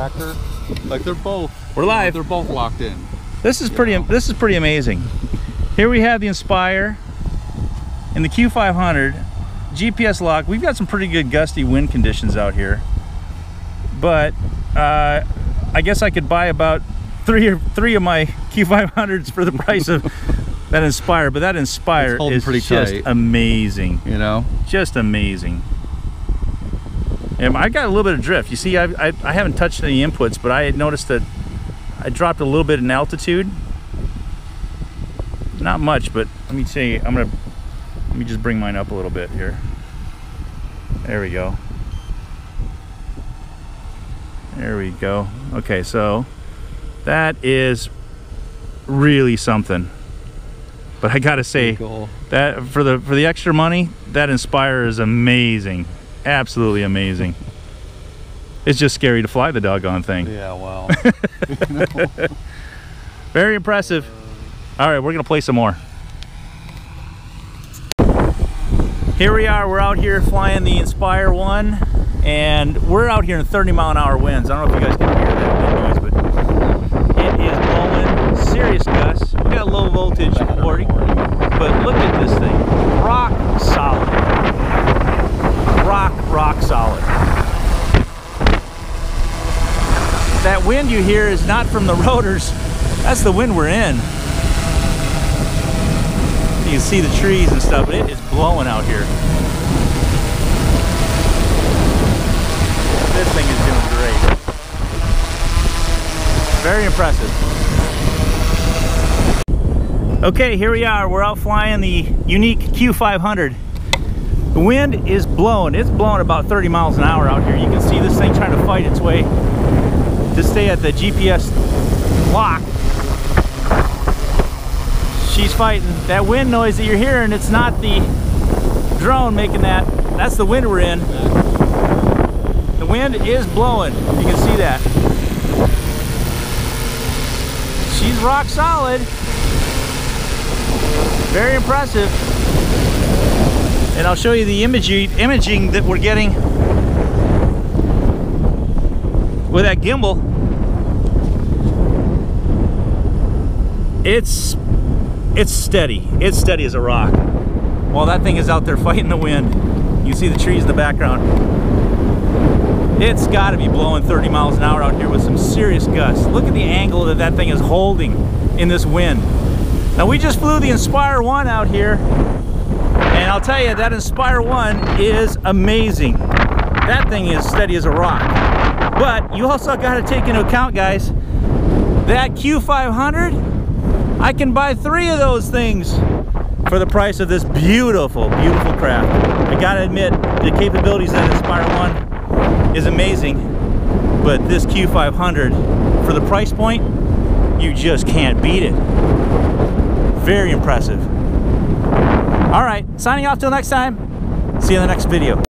backpacker. Like they're both. We're live. They're both locked in. This is pretty amazing. Here we have the Inspire and the Q500 GPS lock. We've got some pretty good gusty wind conditions out here, but I guess I could buy about three of my Q500s for the price of that Inspire. But that Inspire is just amazing. You know, just amazing. And I got a little bit of drift. You see, I haven't touched any inputs, but I had noticed that I dropped a little bit in altitude. Not much, but let me see. Let me just bring mine up a little bit here. There we go. There we go. Okay, so that is really something. But I gotta say, cool. That for the extra money, that Inspire is amazing. Absolutely amazing. It's just scary to fly the doggone thing. Yeah, wow. Very impressive. All right, we're gonna play some more. Here we are, we're out here flying the Inspire 1, and we're out here in 30-mile-an-hour winds. I don't know if you guys can hear that wind noise, but it is blowing serious gusts. We got low voltage 40, but look at this thing. Rock solid. Rock solid. That wind you hear is not from the rotors. That's the wind we're in. You can see the trees and stuff, but it is blowing out here. This thing is doing great. Very impressive. Okay, here we are. We're out flying the Yuneec Q500. The wind is blowing. It's blowing about 30 miles an hour out here. You can see this thing trying to fight its way to stay at the GPS lock. She's fighting. That wind noise that you're hearing, it's not the drone making that. That's the wind we're in. The wind is blowing. You can see that. She's rock solid. Very impressive. And I'll show you the imaging that we're getting with that gimbal. It's steady. It's steady as a rock. While that thing is out there fighting the wind, you see the trees in the background. It's got to be blowing 30 miles an hour out here with some serious gusts. Look at the angle that that thing is holding in this wind. Now, we just flew the Inspire 1 out here, and I'll tell you, that Inspire 1 is amazing. That thing is steady as a rock. But you also got to take into account, guys, that Q500, I can buy 3 of those things for the price of this beautiful, beautiful craft. I got to admit, the capabilities of that Inspire 1 is amazing, but this Q500, for the price point, you just can't beat it. Very impressive. All right, signing off till next time. See you in the next video.